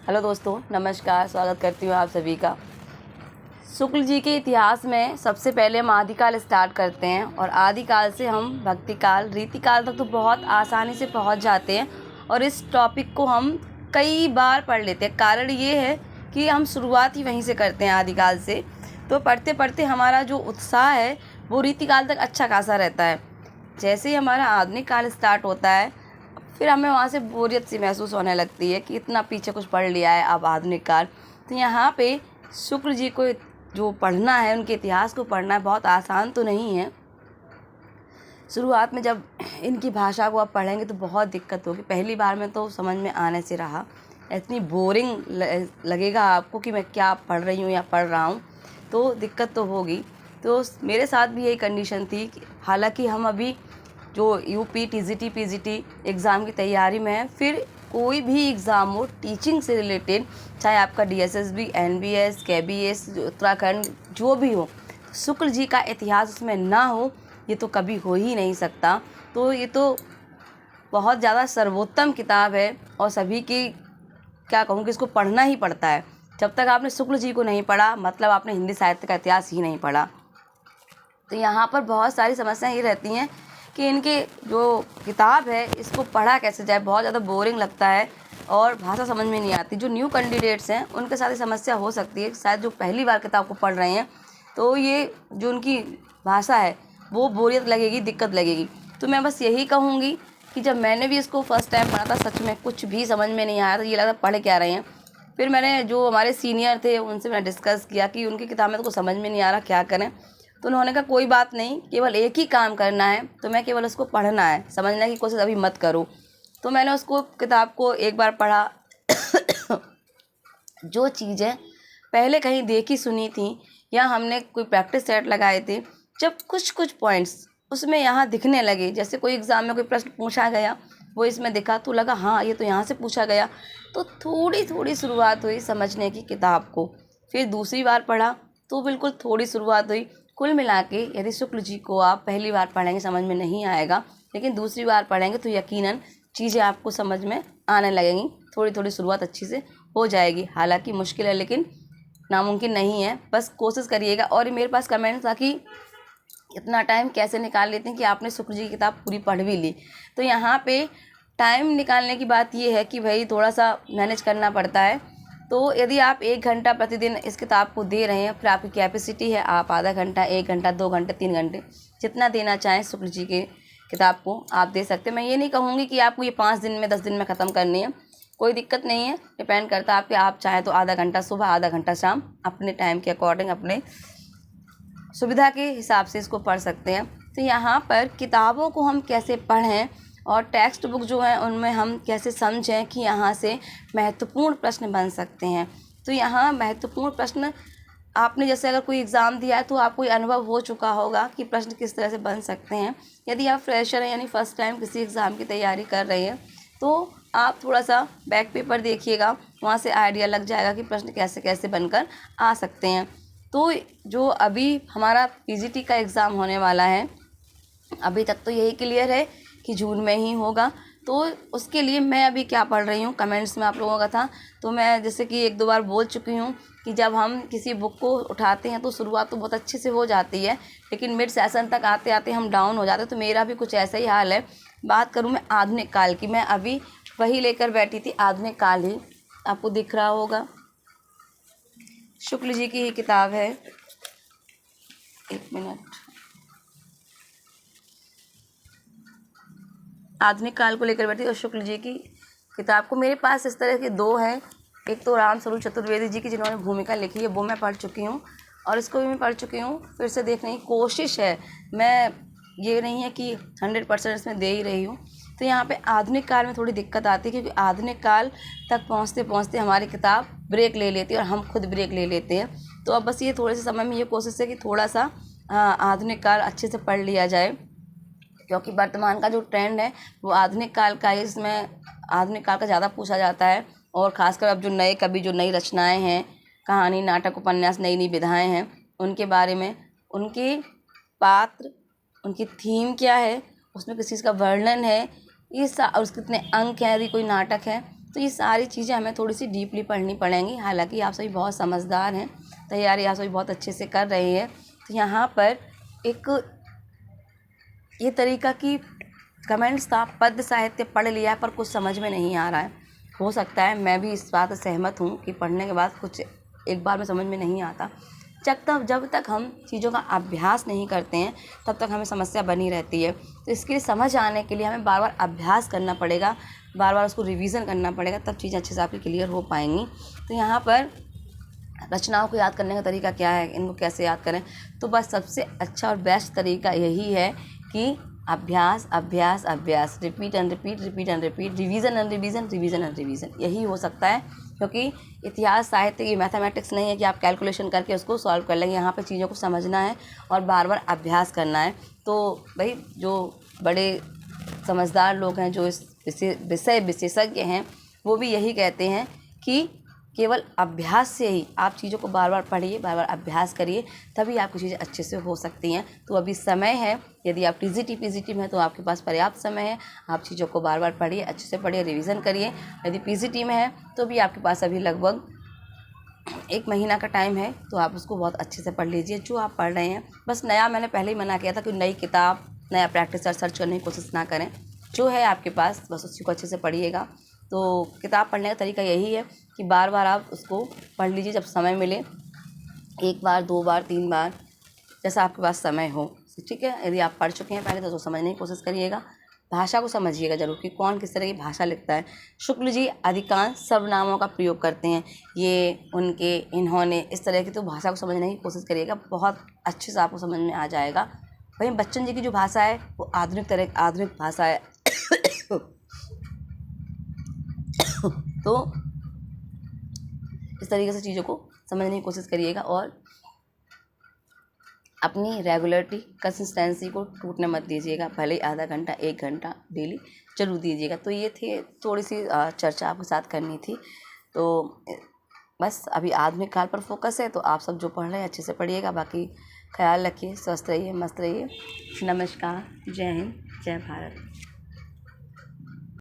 Hello दोस्तों, नमस्कार। स्वागत करती हूँ आप सभी का। शुक्ल जी के इतिहास में सबसे पहले हम आदिकाल स्टार्ट करते हैं और आदिकाल से हम भक्तिकाल, रीतिकाल तक तो बहुत आसानी से पहुँच जाते हैं और इस टॉपिक को हम कई बार पढ़ लेते हैं। कारण ये है कि हम शुरुआत ही वहीं से करते हैं, आदिकाल से। तो पढ़ते पढ़ते हमारा जो उत्साह है वो रीतिकाल तक अच्छा खासा रहता है। जैसे ही हमारा आधुनिक काल स्टार्ट होता है फिर हमें वहाँ से बोरियत सी महसूस होने लगती है कि इतना पीछे कुछ पढ़ लिया है अब आधुनिक काल। तो यहाँ पे शुक्ल जी को जो पढ़ना है, उनके इतिहास को पढ़ना है, बहुत आसान तो नहीं है। शुरुआत में जब इनकी भाषा को आप पढ़ेंगे तो बहुत दिक्कत होगी। पहली बार में तो समझ में आने से रहा, इतनी बोरिंग लगेगा आपको कि मैं क्या पढ़ रही हूँ या पढ़ रहा हूँ, तो दिक्कत तो होगी। तो मेरे साथ भी यही कंडीशन थी। हालांकि हम अभी जो यूपी, टीजीटी, पीजीटी एग्ज़ाम की तैयारी में है, फिर कोई भी एग्ज़ाम हो टीचिंग से रिलेटेड, चाहे आपका डीएसएसबी, एनबीएस, केबीएस, उत्तराखंड जो भी हो, शुक्ल जी का इतिहास उसमें ना हो ये तो कभी हो ही नहीं सकता। तो ये तो बहुत ज़्यादा सर्वोत्तम किताब है और सभी की क्या कहूँ कि इसको पढ़ना ही पड़ता है। जब तक आपने शुक्ल जी को नहीं पढ़ा मतलब आपने हिंदी साहित्य का इतिहास ही नहीं पढ़ा। तो यहाँ पर बहुत सारी समस्याएं ये रहती हैं कि इनके जो किताब है इसको पढ़ा कैसे जाए, बहुत ज़्यादा बोरिंग लगता है और भाषा समझ में नहीं आती। जो न्यू कैंडिडेट्स हैं उनके साथ ये समस्या हो सकती है, शायद जो पहली बार किताब को पढ़ रहे हैं तो ये जो उनकी भाषा है वो बोरियत लगेगी, दिक्कत लगेगी। तो मैं बस यही कहूँगी कि जब मैंने भी इसको फर्स्ट टाइम पढ़ा था, सच में कुछ भी समझ में नहीं आया था, ये लगा पढ़ क्या रहे हैं। फिर मैंने जो हमारे सीनियर थे उनसे मैं डिस्कस किया कि उनकी किताब में तो कुछ समझ में नहीं आ रहा, क्या करें। तो उन्होंने कहा कोई बात नहीं, केवल एक ही काम करना है, तो मैं केवल उसको पढ़ना है, समझने की कोशिश अभी मत करो। तो मैंने उसको किताब को एक बार पढ़ा। जो चीज़ें पहले कहीं देखी सुनी थी या हमने कोई प्रैक्टिस सेट लगाए थे, जब कुछ कुछ पॉइंट्स उसमें यहाँ दिखने लगे, जैसे कोई एग्ज़ाम में कोई प्रश्न पूछा गया वो इसमें दिखा तो लगा हाँ ये तो यहाँ से पूछा गया, तो थोड़ी थोड़ी शुरुआत हुई समझने की किताब को। फिर दूसरी बार पढ़ा तो बिल्कुल थोड़ी शुरुआत हुई। कुल मिला के यदि शुक्ल जी को आप पहली बार पढ़ेंगे समझ में नहीं आएगा, लेकिन दूसरी बार पढ़ेंगे तो यकीनन चीज़ें आपको समझ में आने लगेंगी। थोड़ी थोड़ी शुरुआत अच्छी से हो जाएगी। हालांकि मुश्किल है लेकिन नामुमकिन नहीं है, बस कोशिश करिएगा। और मेरे पास कमेंट था कि इतना टाइम कैसे निकाल लेते हैं कि आपने शुक्ल जी की किताब पूरी पढ़ भी ली। तो यहाँ पे टाइम निकालने की बात ये है कि भाई थोड़ा सा मैनेज करना पड़ता है। तो यदि आप 1 घंटा प्रतिदिन इस किताब को दे रहे हैं, फिर आपकी कैपेसिटी है आप आधा घंटा, 1 घंटा, 2 घंटे, 3 घंटे जितना देना चाहें शुक्ल जी के किताब को आप दे सकते हैं। मैं ये नहीं कहूँगी कि आपको ये 5 दिन में 10 दिन में ख़त्म करनी है, कोई दिक्कत नहीं है। डिपेंड करता है आपके, आप चाहें तो आधा घंटा सुबह, आधा घंटा शाम, अपने टाइम के अकॉर्डिंग, अपने सुविधा के हिसाब से इसको पढ़ सकते हैं। तो यहाँ पर किताबों को हम कैसे पढ़ें और टेक्स्ट बुक जो है उनमें हम कैसे समझें कि यहाँ से महत्वपूर्ण प्रश्न बन सकते हैं। तो यहाँ महत्वपूर्ण प्रश्न आपने जैसे अगर कोई एग्ज़ाम दिया है तो आपको ये अनुभव हो चुका होगा कि प्रश्न किस तरह से बन सकते हैं। यदि आप फ्रेशर हैं यानी फर्स्ट टाइम किसी एग्ज़ाम की तैयारी कर रहे हैं तो आप थोड़ा सा बैक पेपर देखिएगा, वहाँ से आइडिया लग जाएगा कि प्रश्न कैसे कैसे बनकर आ सकते हैं। तो जो अभी हमारा पीजीटी का एग्ज़ाम होने वाला है, अभी तक तो यही क्लियर है कि जून में ही होगा। तो उसके लिए मैं अभी क्या पढ़ रही हूँ, कमेंट्स में आप लोगों का था, तो मैं जैसे कि 1-2 बार बोल चुकी हूँ कि जब हम किसी बुक को उठाते हैं तो शुरुआत तो बहुत अच्छे से हो जाती है, लेकिन मिड सेशन तक आते आते हम डाउन हो जाते हैं। तो मेरा भी कुछ ऐसा ही हाल है। बात करूँ मैं आधुनिक काल की, मैं अभी वही लेकर बैठी थी, आधुनिक काल ही, आपको दिख रहा होगा, शुक्ल जी की ही किताब है। 1 मिनट, आधुनिक काल को लेकर बैठी और शुक्ल जी की किताब को मेरे पास इस तरह के 2 हैं। एक तो रामस्वरूप चतुर्वेदी जी की जिन्होंने भूमिका लिखी है वो मैं पढ़ चुकी हूँ और इसको भी मैं पढ़ चुकी हूँ। फिर से देखने की कोशिश है, मैं ये नहीं है कि 100% इसमें दे ही रही हूँ। तो यहाँ पे आधुनिक काल में थोड़ी दिक्कत आती है क्योंकि आधुनिक काल तक पहुँचते पहुँचते हमारी किताब ब्रेक ले लेती है और हम खुद ब्रेक ले लेते हैं। तो अब बस ये थोड़े से समय में ये कोशिश है कि थोड़ा सा आधुनिक काल अच्छे से पढ़ लिया जाए, क्योंकि वर्तमान का जो ट्रेंड है वो आधुनिक काल का है। इसमें आधुनिक काल का ज़्यादा पूछा जाता है और ख़ासकर अब जो नए कवि, जो नई रचनाएं हैं, कहानी, नाटक, उपन्यास, नई नई विधाएं हैं, उनके बारे में, उनके पात्र, उनकी थीम क्या है, उसमें किस चीज़ का वर्णन है, ये और उसके कितने अंक हैं यदि कोई नाटक है, तो ये सारी चीज़ें हमें थोड़ी सी डीपली पढ़नी पड़ेंगी। हालांकि आप सभी बहुत समझदार हैं, तैयारी आप सभी बहुत अच्छे से कर रही हैं। तो यहाँ पर एक ये तरीका कि कमेंट्स था, पद्य साहित्य पढ़ लिया है पर कुछ समझ में नहीं आ रहा है। हो सकता है मैं भी इस बात से सहमत हूँ कि पढ़ने के बाद कुछ एक बार में समझ में नहीं आता। जब तक हम चीज़ों का अभ्यास नहीं करते हैं तब तक हमें समस्या बनी रहती है। तो इसके लिए समझ आने के लिए हमें बार बार अभ्यास करना पड़ेगा, बार बार उसको रिवीजन करना पड़ेगा, तब चीज़ें अच्छे से आपकी क्लियर हो पाएंगी। तो यहाँ पर रचनाओं को याद करने का तरीका क्या है, इनको कैसे याद करें, तो बस सबसे अच्छा और बेस्ट तरीका यही है कि अभ्यास अभ्यास अभ्यास, repeat and repeat, repeat and repeat, revision and revision, revision and revision, यही हो सकता है। क्योंकि इतिहास साहित्य की मैथमेटिक्स नहीं है कि आप कैलकुलेशन करके उसको सॉल्व कर लेंगे। यहाँ पे चीज़ों को समझना है और बार बार अभ्यास करना है। तो भाई जो बड़े समझदार लोग हैं, जो इस विषय विशेषज्ञ हैं, वो भी यही कहते हैं कि केवल अभ्यास से ही आप चीज़ों को बार बार पढ़िए, बार बार अभ्यास करिए, तभी आपकी चीज़ें अच्छे से हो सकती हैं। तो अभी समय है, यदि आप टीजीटी पीजीटी में हैं तो आपके पास पर्याप्त समय है। आप चीज़ों को बार बार पढ़िए, अच्छे से पढ़िए, रिवीजन करिए। यदि पीजीटी में है तो भी आपके पास अभी लगभग 1 महीना का टाइम है, तो आप उसको बहुत अच्छे से पढ़ लीजिए जो आप पढ़ रहे हैं। बस नया मैंने पहले ही मना किया था कि नई किताब, नया प्रैक्टिस सर्च करने की कोशिश ना करें। जो है आपके पास बस उसी को अच्छे से पढ़िएगा। तो किताब पढ़ने का तरीका यही है कि बार बार आप उसको पढ़ लीजिए जब समय मिले, 1 बार 2 बार 3 बार, जैसा आपके पास समय हो। ठीक है, यदि आप पढ़ चुके हैं पहले तो समझने की कोशिश करिएगा। भाषा को समझिएगा ज़रूर कि कौन किस तरह की भाषा लिखता है। शुक्ल जी अधिकांश सर्वनामों का प्रयोग करते हैं, ये, उनके, इन्होंने, इस तरह की। तो भाषा को समझने की कोशिश करिएगा, बहुत अच्छे से आपको समझ में आ जाएगा। वहीं बच्चन जी की जो भाषा है वो आधुनिक भाषा है। तो इस तरीके से चीज़ों को समझने की कोशिश करिएगा और अपनी रेगुलरिटी, कंसिस्टेंसी को टूटने मत दीजिएगा। भले ही आधा घंटा 1 घंटा डेली जरूर दीजिएगा। तो ये थी थोड़ी सी चर्चा आपके साथ करनी थी। तो बस अभी आधुनिक काल पर फोकस है, तो आप सब जो पढ़ रहे हैं अच्छे से पढ़िएगा। बाकी ख्याल रखिए, स्वस्थ रहिए, मस्त रहिए। नमस्कार, जय हिंद, जय भारत।